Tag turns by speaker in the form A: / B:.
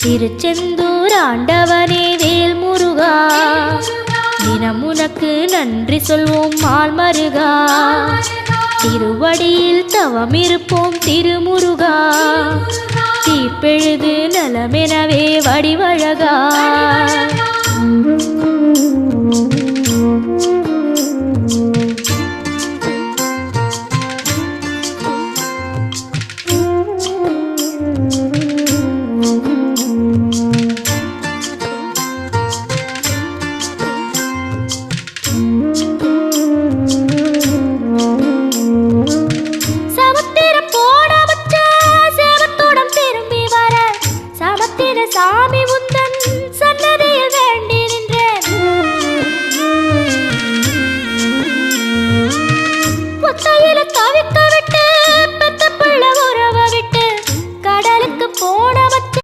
A: திருச்செந்தூர் ஆண்டவனே வேல் முருகா, தினம் உனக்கு நன்றி சொல்வோம் மால் மருகா. திருவடியில் தவம் இருப்போம் திருமுருகா, தீப்பெழுது நலமெனவே வடிவழகா. சாமி உந்தன் சன்னதியில் வேண்டி நின்றேன். ஒத்தையில